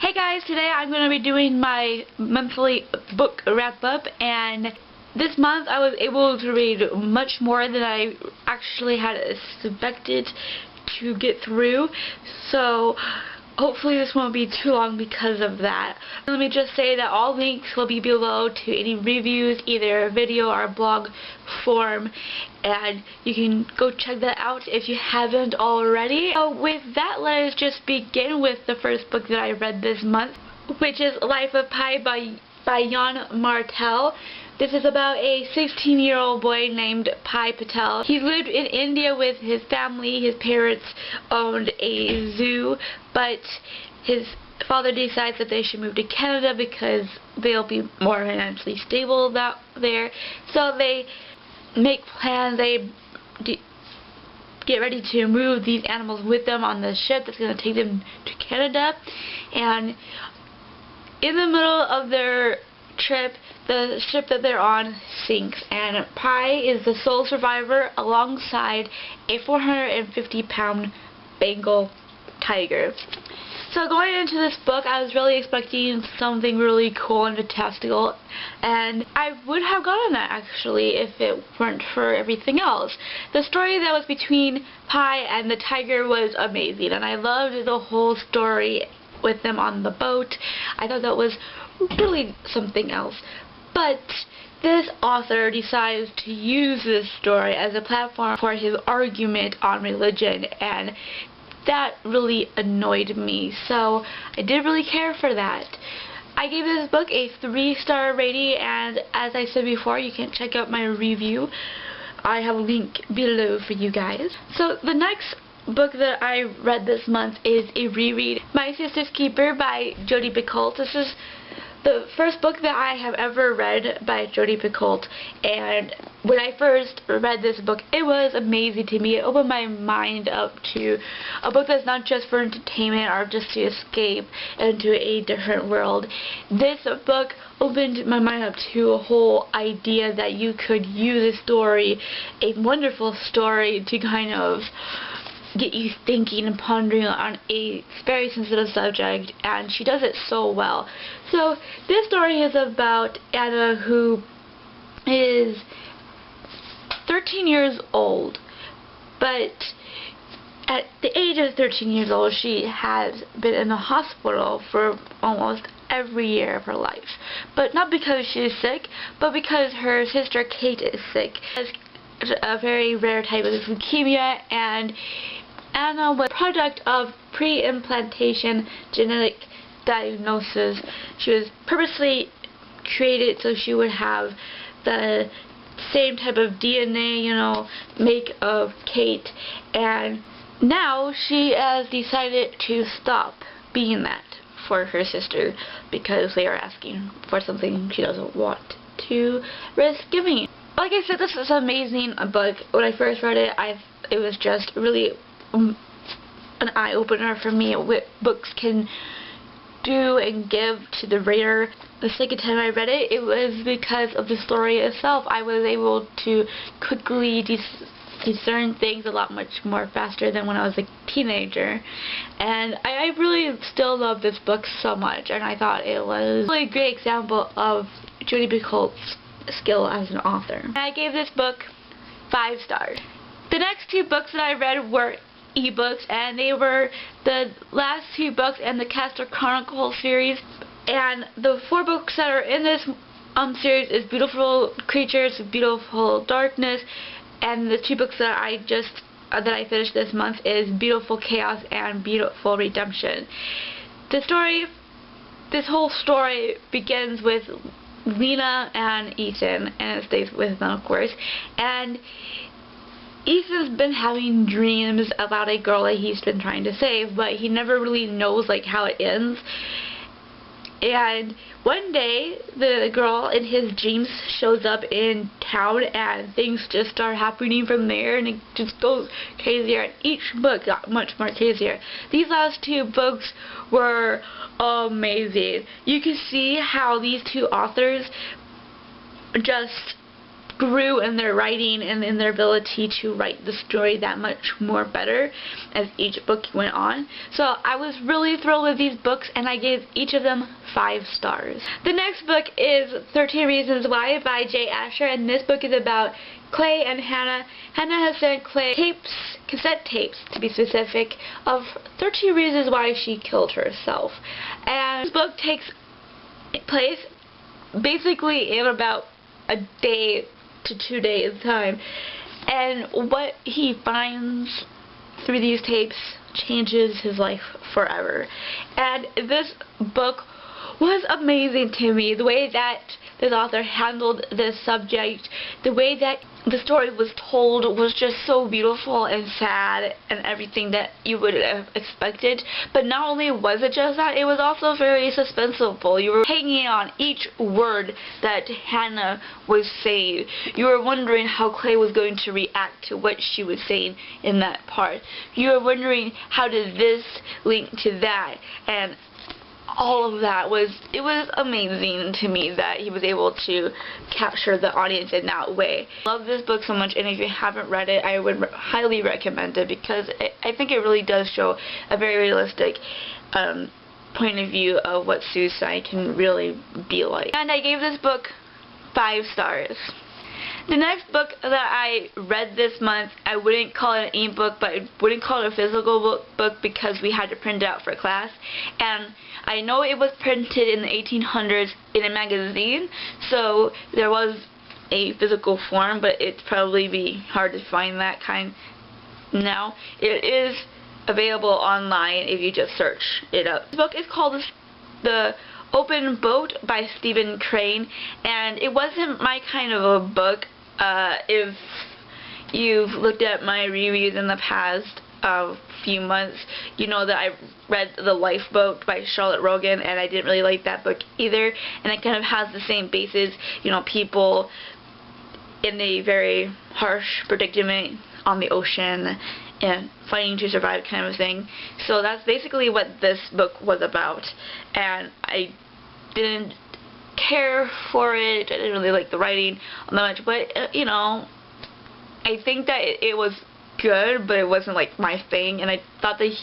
Hey guys, today I'm going to be doing my monthly book wrap-up, and this month I was able to read much more than I actually had expected to get through, so hopefully this won't be too long because of that. Let me just say that all links will be below to any reviews, either video or blog form, and you can go check that out if you haven't already. So with that, let us just begin with the first book that I read this month, which is Life of Pi by Yann Martel. This is about a 16-year-old boy named Pi Patel. He lived in India with his family. His parents owned a zoo, but his father decides that they should move to Canada because they'll be more financially stable there. So they make plans. They get ready to move these animals with them on the ship that's going to take them to Canada. And in the middle of their trip, the ship that they're on sinks, and Pi is the sole survivor alongside a 450-pound Bengal tiger. So going into this book, I was really expecting something really cool and fantastical, and I would have gotten that actually if it weren't for everything else. The story that was between Pi and the tiger was amazing, and I loved the whole story with them on the boat. I thought that was really something else. But this author decides to use this story as a platform for his argument on religion, and that really annoyed me, so I didn't really care for that. I gave this book a 3-star rating, and as I said before, you can check out my review. I have a link below for you guys. So the next book that I read this month is a reread, My Sister's Keeper by Jodi Picoult. This is the first book that I have ever read by Jodi Picoult, and when I first read this book, it was amazing to me. It opened my mind up to a book that's not just for entertainment or just to escape into a different world. This book opened my mind up to a whole idea that you could use a story, a wonderful story, to kind of get you thinking and pondering on a very sensitive subject, and she does it so well. So this story is about Anna, who is 13 years old, but at the age of 13 years old she has been in the hospital for almost every year of her life. But not because she is sick, but because her sister Kate is sick. She has a very rare type of leukemia, and Anna was a product of pre-implantation genetic diagnosis. She was purposely created so she would have the same type of DNA, make of Kate, and now she has decided to stop being that for her sister because they are asking for something she doesn't want to risk giving. Like I said, this is an amazing book. When I first read it, it was just really an eye-opener for me what books can do and give to the reader. The second time I read it, it was because of the story itself. I was able to quickly discern things a lot much more faster than when I was a teenager, and I really still love this book so much, and I thought it was a really great example of Jodi Picoult's skill as an author. And I gave this book 5 stars. The next 2 books that I read were ebooks, and they were the last 2 books in the Castor Chronicles series, and the 4 books that are in this series is Beautiful Creatures, Beautiful Darkness, and the 2 books that I finished this month is Beautiful Chaos and Beautiful Redemption. This whole story begins with Lena and Ethan, and it stays with them, of course, and Ethan's been having dreams about a girl that he's been trying to save, but he never really knows how it ends. And one day, the girl in his dreams shows up in town, and things just start happening from there, and it just goes crazier, and each book got much more crazier. These last 2 books were amazing. You can see how these 2 authors just grew in their writing and in their ability to write the story that much more better as each book went on. So I was really thrilled with these books, and I gave each of them 5 stars. The next book is 13 Reasons Why by Jay Asher, and this book is about Clay and Hannah. Hannah has sent Clay cassette tapes to be specific, of 13 reasons why she killed herself. And this book takes place basically in about a day to 2 days time, and what he finds through these tapes changes his life forever. And this book was amazing to me. The way that this author handled this subject, the way that the story was told was just so beautiful and sad and everything that you would have expected. But not only was it just that, it was also very suspenseful. You were hanging on each word that Hannah was saying. You were wondering how Clay was going to react to what she was saying in that part. You were wondering, how did this link to that? And all of that was amazing to me that he was able to capture the audience in that way. I love this book so much, and if you haven't read it, I would highly recommend it, because I think it really does show a very realistic point of view of what suicide can really be like. And I gave this book 5 stars. The next book that I read this month, I wouldn't call it an e-book, but I wouldn't call it a physical book because we had to print it out for class. And I know it was printed in the 1800s in a magazine, so there was a physical form, but it'd probably be hard to find that kind now. It is available online if you just search it up. The book is called The Open Boat by Stephen Crane, and it wasn't my kind of a book. If you've looked at my reviews in the past few months, you know that I read The Lifeboat by Charlotte Rogan, and I didn't really like that book either. And it kind of has the same basis, you know, people in a very harsh predicament on the ocean and fighting to survive kind of thing. So that's basically what this book was about, and I didn't care for it. I didn't really like the writing that much, but you know, I think that it was good, but it wasn't like my thing, and I thought that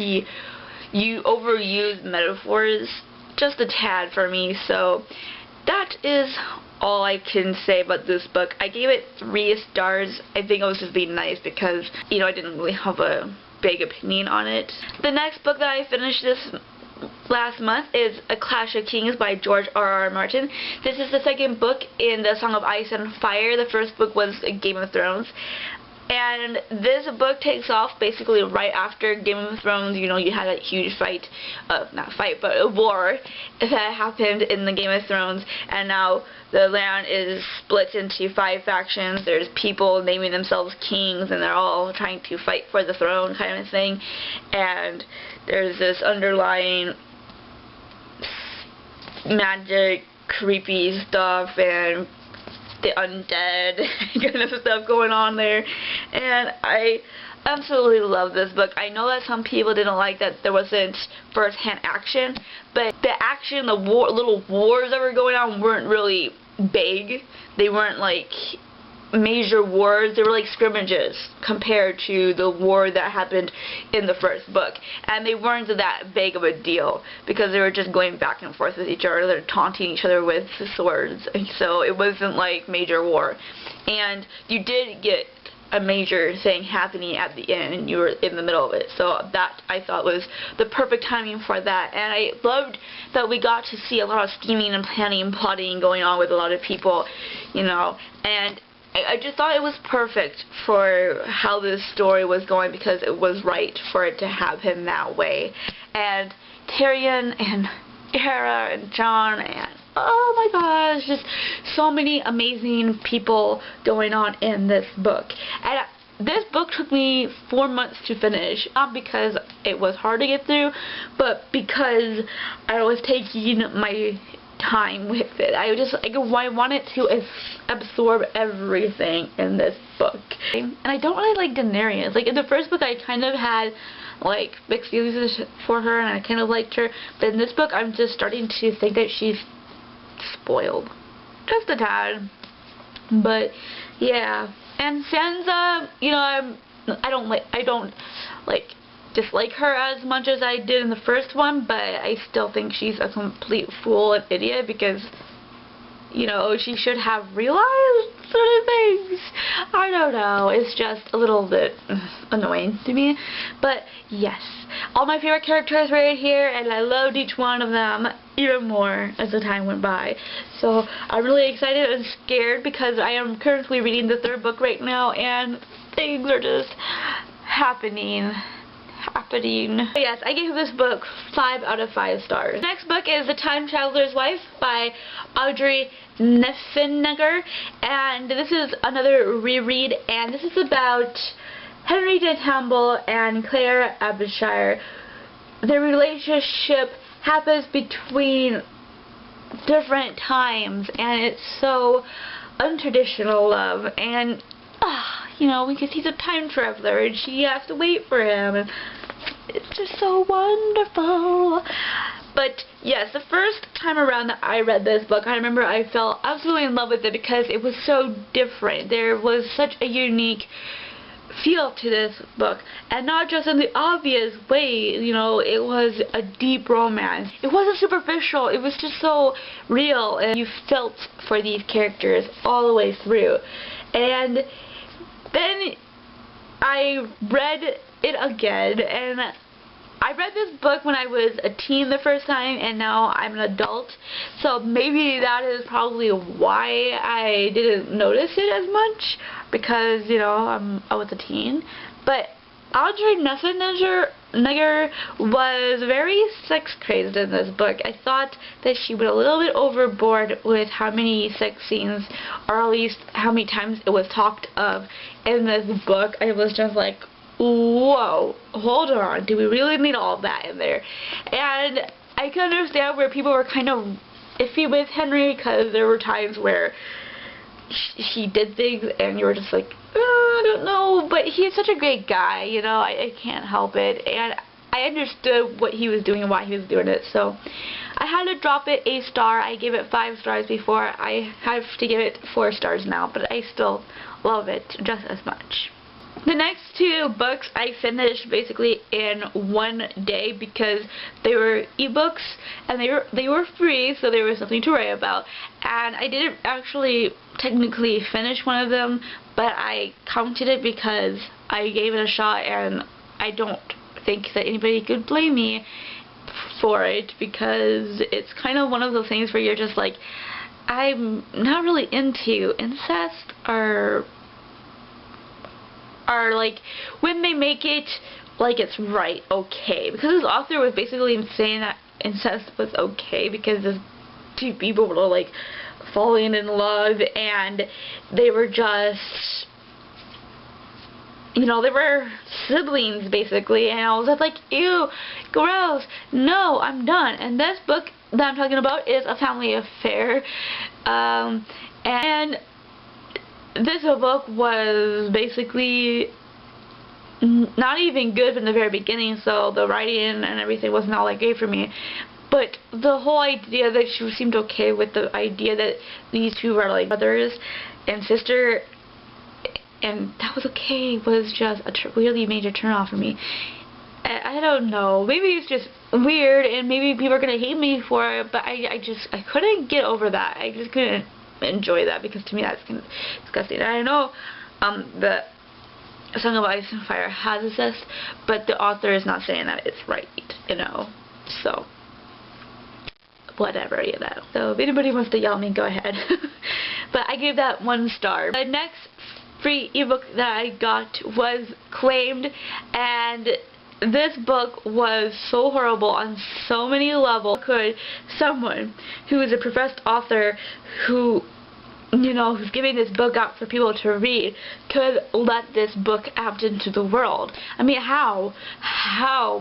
you overused metaphors just a tad for me. So that is all I can say about this book. I gave it 3 stars. I think it was just being nice because, you know, I didn't really have a big opinion on it. The next book that I finished this last month is A Clash of Kings by George R.R. Martin. This is the second book in the Song of Ice and Fire. The first book was Game of Thrones. And this book takes off basically right after Game of Thrones. You know, you had that huge fight, not fight, but a war that happened in the Game of Thrones, and now the land is split into 5 factions. There's people naming themselves kings, and they're all trying to fight for the throne kind of thing. And there's this underlying magic, creepy stuff, and the undead kind of stuff going on there, and I absolutely love this book. I know that some people didn't like that there wasn't first-hand action, but the action, the little wars that were going on weren't really big. They weren't like major wars. They were like scrimmages compared to the war that happened in the first book, and they weren't that big of a deal because they were just going back and forth with each other. They're taunting each other with swords, so it wasn't like major war. And you did get a major thing happening at the end, and you were in the middle of it, so that I thought was the perfect timing for that. And I loved that we got to see a lot of scheming and planning and plotting going on with a lot of people, you know, and I just thought it was perfect for how this story was going, because it was right for it to have him that way. And Tyrion and Yara and Jon, and oh my gosh, just so many amazing people going on in this book. And this book took me 4 months to finish, not because it was hard to get through, but because I was taking my time with it. I wanted to absorb everything in this book. And I don't really like Daenerys. Like in the first book I kind of had like mixed feelings for her, and I kind of liked her, but in this book I'm just starting to think that she's spoiled. Just a tad. But yeah, and Sansa, you know, I don't like dislike her as much as I did in the first one, but I still think she's a complete fool and idiot because, you know, she should have realized certain things. I don't know, it's just a little bit annoying to me. But yes, all my favorite characters right here, and I loved each one of them even more as the time went by. So I'm really excited and scared because I am currently reading the third book right now, and things are just happening. But yes, I gave this book 5 out of 5 stars. The next book is The Time Traveler's Wife by Audrey Niffenegger, and this is another reread, and this is about Henry Duntamble and Claire Abbotshire. Their relationship happens between different times, and it's so untraditional love, and you know, because he's a time traveler and she has to wait for him, and it's just so wonderful. But yes, the first time around that I read this book, I remember I fell absolutely in love with it because it was so different. There was such a unique feel to this book, and not just in the obvious way, you know, it was a deep romance. It wasn't superficial, it was just so real, and you felt for these characters all the way through. And then I read it again, and I read this book when I was a teen the first time, and now I'm an adult, so maybe that is probably why I didn't notice it as much, because, you know, I was a teen. But Audrey Niffenegger was very sex crazed in this book. I thought that she went a little bit overboard with how many sex scenes, or at least how many times it was talked of in this book. I was just like, whoa, hold on, do we really need all that in there? And I can understand where people were kind of iffy with Henry, because there were times where he did things and you were just like, I don't know, but he's such a great guy, you know, I can't help it, and I understood what he was doing and why he was doing it, so I had to drop it a star. I gave it 5 stars before. I have to give it 4 stars now, but I still love it just as much. The next 2 books I finished basically in one day because they were ebooks and they were free, so there was nothing to worry about. And I didn't actually technically finish one of them, but I counted it because I gave it a shot, and I don't think that anybody could blame me for it, because it's kind of one of those things where you're just like, I'm not really into incest, or like when they make it like it's right, okay, because this author was basically saying that incest was okay because the 2 people were like falling in love, and they were just, you know, they were siblings basically, and I was just like, ew, gross, no, I'm done. And this book that I'm talking about is a family affair, and this book was basically not even good from the very beginning, so the writing and everything wasn't all that great for me. But the whole idea that she seemed okay with the idea that these 2 were like brothers and sister, and that was okay, was just a really major turn off for me. I don't know, maybe it's just weird, and maybe people are gonna hate me for it, but I couldn't get over that. I just couldn't enjoy that, because to me that's kind of disgusting. And I know the Song of Ice and Fire has incest, but the author is not saying that it's right, you know, so whatever, you know. So if anybody wants to yell at me, go ahead. But I gave that 1 star. The next free ebook that I got was Claimed, and this book was so horrible on so many levels. Could someone who is a professed author who, you know, who's giving this book out for people to read, could let this book out into the world? I mean, how?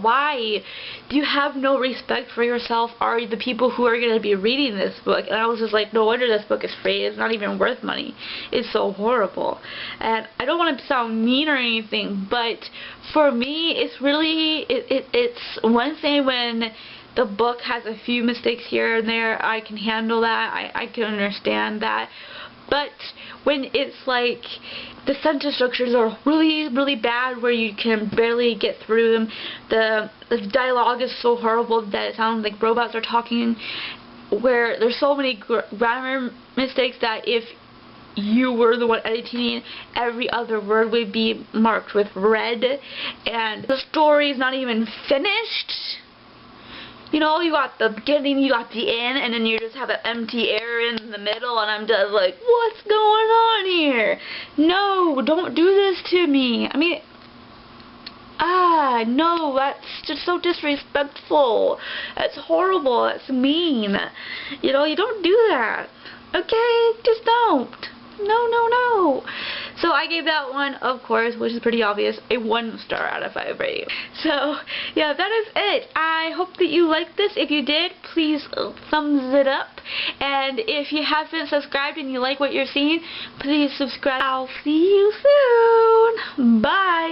Why? Do you have no respect for yourself or the people who are going to be reading this book? And I was just like, no wonder this book is free. It's not even worth money. It's so horrible. And I don't want to sound mean or anything, but for me, it's really, it's one thing when the book has a few mistakes here and there. I can handle that. I can understand that. But when it's like the sentence structures are really, really bad where you can barely get through them, the dialogue is so horrible that it sounds like robots are talking, where there's so many grammar mistakes that if you were the one editing, every other word would be marked with red, and the story is not even finished. You know, you got the beginning, you got the end, and then you just have an empty area in the middle, and I'm just like, what's going on here? No, don't do this to me. I mean, no, that's just so disrespectful. That's horrible. That's mean. You know, you don't do that. Okay? Just don't. No. So I gave that one, of course, which is pretty obvious, a 1 star out of 5 rating. So, yeah, that is it. I hope that you liked this. If you did, please thumbs it up. And if you haven't subscribed and you like what you're seeing, please subscribe. I'll see you soon. Bye.